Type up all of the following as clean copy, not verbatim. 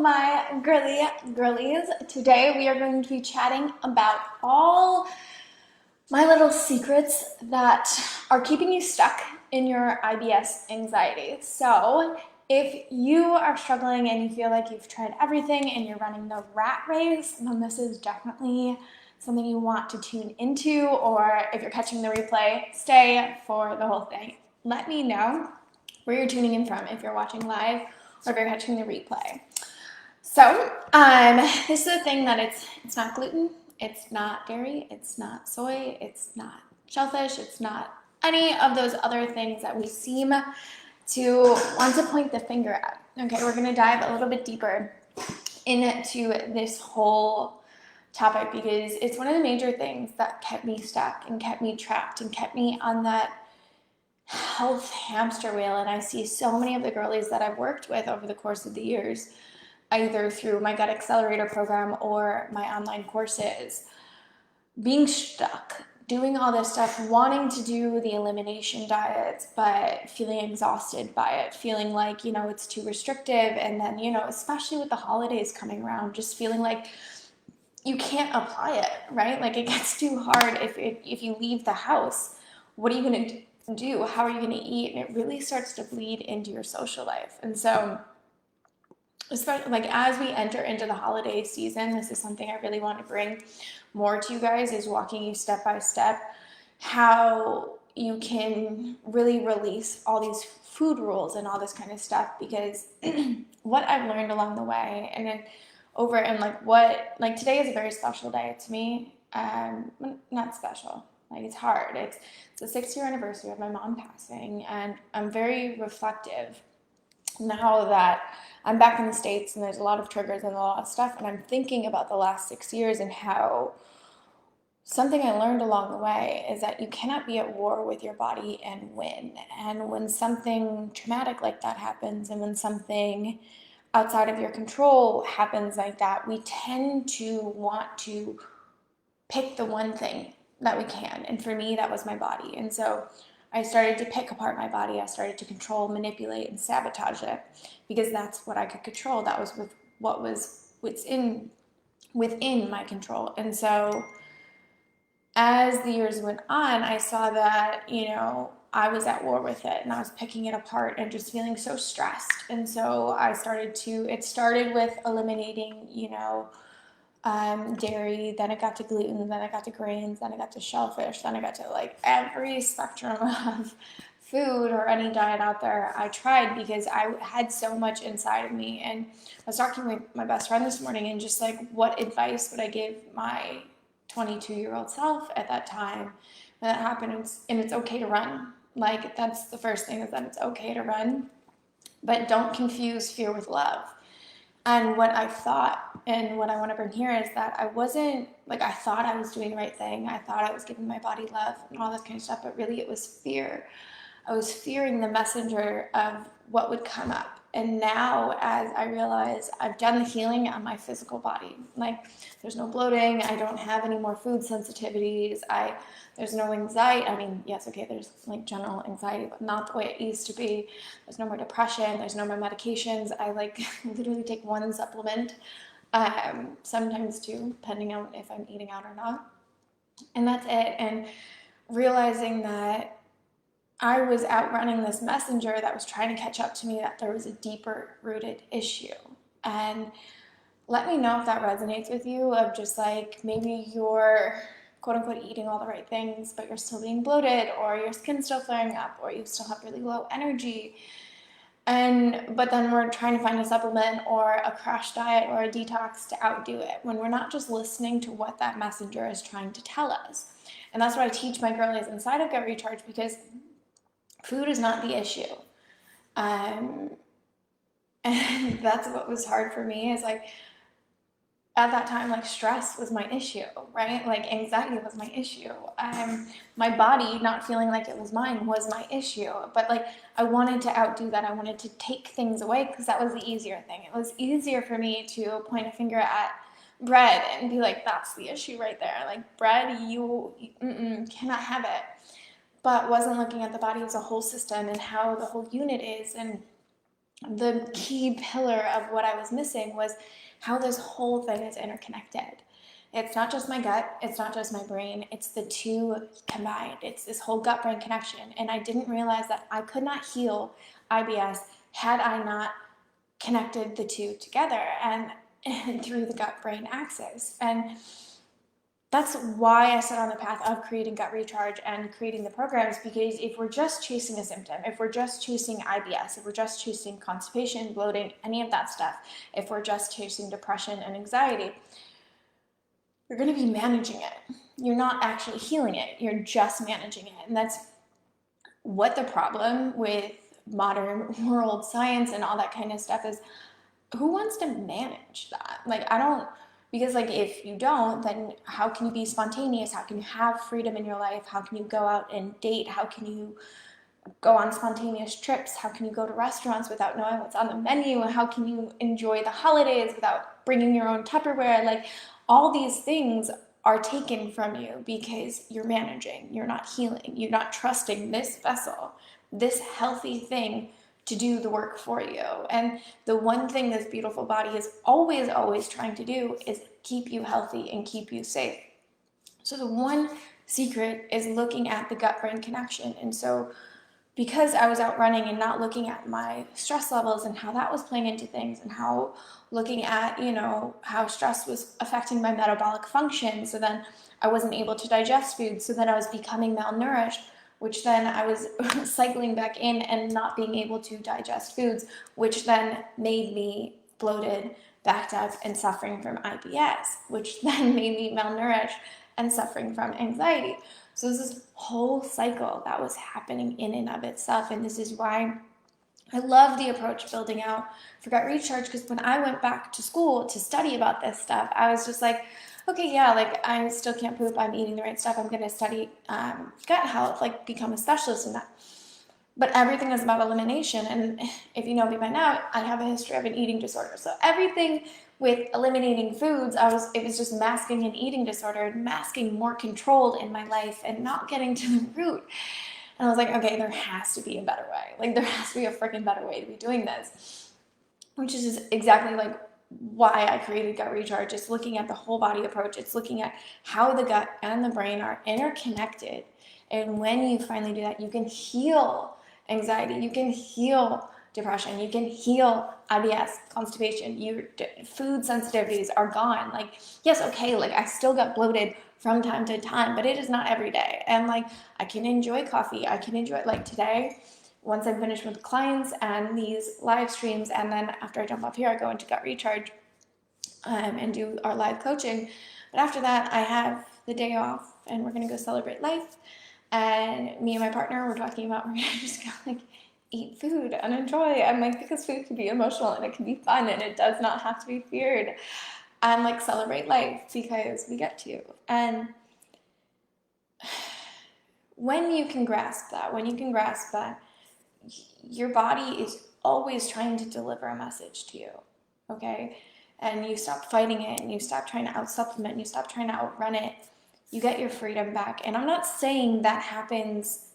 my girlies. Today we are going to be chatting about all my little secrets that are keeping you stuck in your IBS anxiety. So if you are struggling and you feel like you've tried everything and you're running the rat race, then this is definitely something you want to tune into, or if you're catching the replay, stay for the whole thing. Let me know where you're tuning in from, if you're watching live or if you're catching the replay. So this is a thing that it's not gluten, it's not dairy, it's not soy, it's not shellfish, it's not any of those other things that we seem to want to point the finger at. Okay, we're going to dive a little bit deeper into this whole topic because it's one of the major things that kept me stuck and kept me trapped and kept me on that health hamster wheel. And I see so many of the girlies that I've worked with over the course of the years, either through my gut accelerator program or my online courses, being stuck, doing all this stuff, wanting to do the elimination diets, but feeling exhausted by it, feeling like, it's too restrictive. And then, especially with the holidays coming around, just feeling like you can't apply it, right? Like it gets too hard if you leave the house. What are you going to do? How are you going to eat? And it really starts to bleed into your social life. And so, especially like as we enter into the holiday season, this is something I really want to bring more to you guys, is walking you step by step how you can really release all these food rules and all this kind of stuff. Because what I've learned along the way, and then today is a very special day to me. Not special, like it's hard. It's the 6-year anniversary of my mom passing, and I'm very reflective now that I'm back in the States and there's a lot of triggers and a lot of stuff, and I'm thinking about the last 6 years and how something I learned along the way is that you cannot be at war with your body and win. And when something traumatic like that happens, and when something outside of your control happens like that, we tend to want to pick the one thing that we can. And for me, that was my body. And so I started to pick apart my body. I started to control, manipulate, and sabotage it because that's what I could control. That was what was within my control. And so as the years went on, I saw that, I was at war with it, and I was picking it apart and just feeling so stressed. And so it started with eliminating, dairy, then it got to gluten, then it got to grains, then it got to shellfish, then I got to like every spectrum of food or any diet out there I tried, because I had so much inside of me. And I was talking with my best friend this morning, and just like, what advice would I give my 22-year-old self at that time when that happened? And it's okay to run. Like, that's the first thing, is that it's okay to run, but don't confuse fear with love. And what I thought, and what I want to bring here, is that I wasn't, I thought I was doing the right thing. I thought I was giving my body love and all this kind of stuff, but really it was fear. I was fearing the messenger of what would come up. And now, as I realize I've done the healing on my physical body, like there's no bloating, I don't have any more food sensitivities, there's no anxiety. I mean, yes, okay, there's like general anxiety, but not the way it used to be. There's no more depression, there's no more medications. I literally take one supplement, sometimes two, depending on if I'm eating out or not. And that's it. And realizing that I was outrunning this messenger that was trying to catch up to me, that there was a deeper rooted issue. And let me know if that resonates with you, of just like, maybe you're quote unquote eating all the right things, but you're still being bloated, or your skin's still flaring up, or you still have really low energy. But then we're trying to find a supplement or a crash diet or a detox to outdo it, when we're not just listening to what that messenger is trying to tell us. And that's what I teach my girlies inside of Get Recharged, because food is not the issue. And that's what was hard for me, is like, at that time, like, stress was my issue, right? Like, anxiety was my issue. My body not feeling like it was mine was my issue. But like, I wanted to outdo that. I wanted to take things away, because that was the easier thing. It was easier for me to point a finger at bread and be like, that's the issue right there. Like, bread, you cannot have it. But wasn't looking at the body as a whole system and how the whole unit is. And the key pillar of what I was missing was how this whole thing is interconnected. It's not just my gut, it's not just my brain, it's the two combined. It's this whole gut brain connection. And I didn't realize that I could not heal IBS had I not connected the two together and through the gut brain axis. And that's why I set on the path of creating Gut Recharge and creating the programs, because if we're just chasing a symptom, if we're just chasing IBS, if we're just chasing constipation, bloating, any of that stuff, if we're just chasing depression and anxiety, you're going to be managing it. You're not actually healing it. You're just managing it. And that's what the problem with modern world science and all that kind of stuff is. Who wants to manage that? Like, I don't, because like if you don't, then how can you be spontaneous? How can you have freedom in your life? How can you go out and date? How can you go on spontaneous trips? How can you go to restaurants without knowing what's on the menu? How can you enjoy the holidays without bringing your own Tupperware? Like, all these things are taken from you because you're managing, you're not healing, you're not trusting this vessel, this healthy thing to do the work for you. And the one thing this beautiful body is always, always trying to do is keep you healthy and keep you safe. So the one secret is looking at the gut-brain connection. And so because I was out running and not looking at my stress levels and how that was playing into things, and how looking at, how stress was affecting my metabolic function, so then I wasn't able to digest food, so then I was becoming malnourished, which then I was cycling back in and not being able to digest foods, which then made me bloated, backed up, and suffering from IBS, which then made me malnourished and suffering from anxiety. So this is whole cycle that was happening in and of itself. And this is why I love the approach building out for Gut Recharge, because when I went back to school to study about this stuff, I was just like, okay, yeah, like I still can't poop, I'm eating the right stuff, I'm going to study gut health, like become a specialist in that. But everything is about elimination. And if you know me by now, I have a history of an eating disorder. So everything with eliminating foods, it was just masking an eating disorder, masking more control in my life and not getting to the root. And I was like, okay, there has to be a better way. Like, there has to be a freaking better way to be doing this. Which is just exactly like why I created Gut Recharge. It's looking at the whole body approach. It's looking at how the gut and the brain are interconnected. And when you finally do that, you can heal anxiety, you can heal depression, you can heal IBS, constipation, your food sensitivities are gone. Like, yes, okay, like I still get bloated from time to time, but it is not every day. And like, I can enjoy coffee, I can enjoy, like today, once I'm finished with clients and these live streams, and then after I jump off here, I go into Gut Recharge and do our live coaching. But after that, I have the day off and we're gonna go celebrate life. And me and my partner were talking about we're gonna just go like eat food and enjoy. I'm like, because food can be emotional and it can be fun and it does not have to be feared. And like celebrate life because we get to. And when you can grasp that your body is always trying to deliver a message to you, okay? And you stop fighting it and you stop trying to out-supplement and you stop trying to outrun it, you get your freedom back. And I'm not saying that happens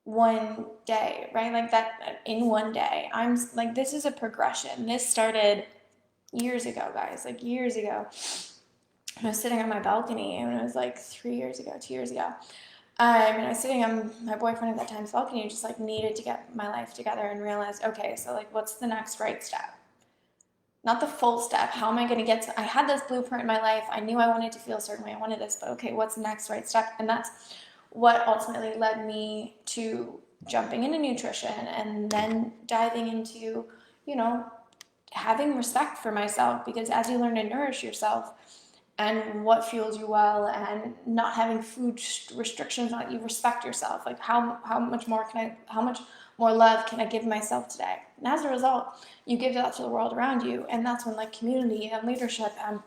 one day, right? Like that in one day. I'm like, this is a progression. This started years ago, guys, like years ago. I was sitting on my balcony and it was like 2 years ago. And I was sitting on my boyfriend at that time's balcony and just like needed to get my life together and realized, okay, so like what's the next right step? Not the full step. How am I going to get to, I had this blueprint in my life. I knew I wanted to feel a certain way. I wanted this, but okay, what's the next right step? And that's what ultimately led me to jumping into nutrition and then diving into, having respect for myself, because as you learn to nourish yourself and what fuels you well and not having food restrictions on it, you respect yourself. Like how much more love can I give myself today? And as a result, you give that to the world around you. And that's when like community and leadership and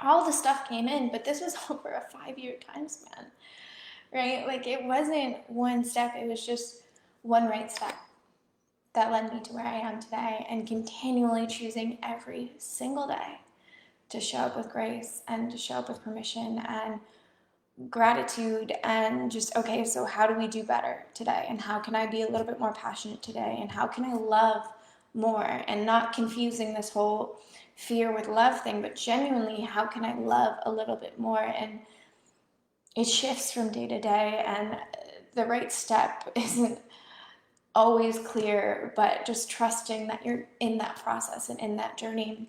all the stuff came in. But this was over a 5-year time span, right? Like it wasn't one step, it was just one right step that led me to where I am today, and continually choosing every single day to show up with grace and to show up with permission and gratitude and just, okay, so how do we do better today? And how can I be a little bit more passionate today? And how can I love more, and not confusing this whole fear with love thing, but genuinely, how can I love a little bit more? And it shifts from day to day, and the right step isn't always clear, but just trusting that you're in that process and in that journey.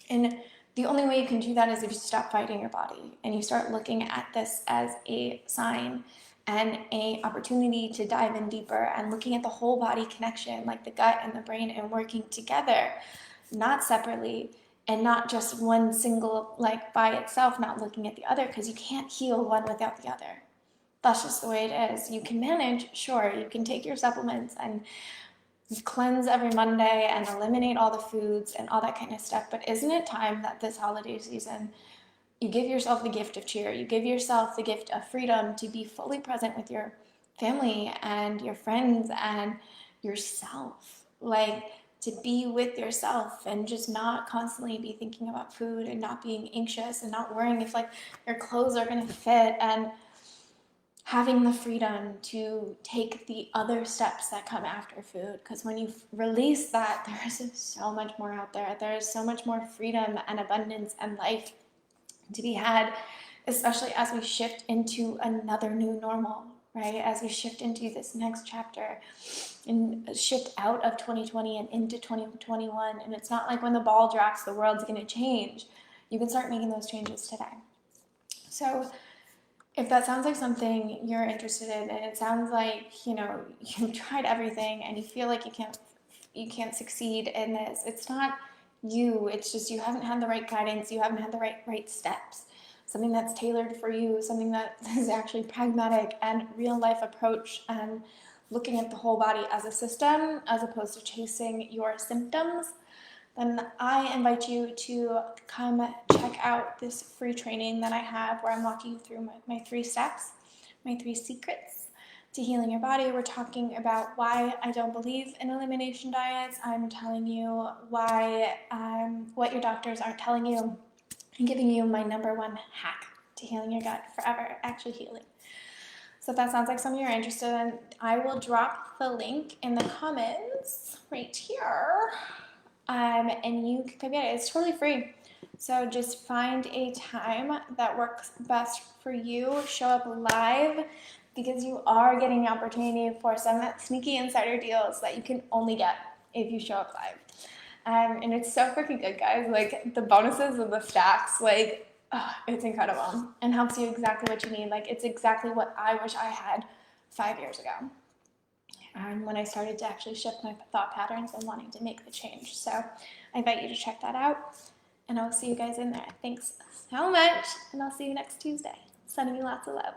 And the only way you can do that is if you stop fighting your body and you start looking at this as a sign and a opportunity to dive in deeper, and looking at the whole body connection, like the gut and the brain, and working together, not separately, and not just one single, like by itself, not looking at the other, because you can't heal one without the other. That's just the way it is. You can manage, sure, you can take your supplements and cleanse every Monday and eliminate all the foods and all that kind of stuff, but isn't it time that this holiday season you give yourself the gift of cheer, you give yourself the gift of freedom to be fully present with your family and your friends and yourself, like to be with yourself and just not constantly be thinking about food and not being anxious and not worrying if like your clothes are going to fit, and having the freedom to take the other steps that come after food. Because when you release that, there is so much more out there. There is so much more freedom and abundance and life to be had, especially as we shift into another new normal, right? As we shift into this next chapter and shift out of 2020 and into 2021. And it's not like when the ball drops, the world's going to change. You can start making those changes today. So if that sounds like something you're interested in, and it sounds like, you know, you've tried everything and you feel like you can't succeed in this, it's not you, it's just you haven't had the right guidance, you haven't had the right steps, something that's tailored for you, something that is actually pragmatic and real life approach, and looking at the whole body as a system as opposed to chasing your symptoms, then I invite you to come check out this free training that I have, where I'm walking you through my 3 steps, my 3 secrets to healing your body. We're talking about why I don't believe in elimination diets. I'm telling you why what your doctors aren't telling you, and giving you my #1 hack to healing your gut forever, actually healing. So if that sounds like something you're interested in, I will drop the link in the comments right here. And you can come get it. It's totally free. So just find a time that works best for you. Show up live, because you are getting the opportunity for some sneaky insider deals that you can only get if you show up live. And it's so freaking good, guys. Like the bonuses and the stacks, like it's incredible, and helps you exactly what you need. Like it's exactly what I wish I had 5 years ago. When I started to actually shift my thought patterns and wanting to make the change. So I invite you to check that out, and I'll see you guys in there. Thanks so much, and I'll see you next Tuesday. Sending you lots of love.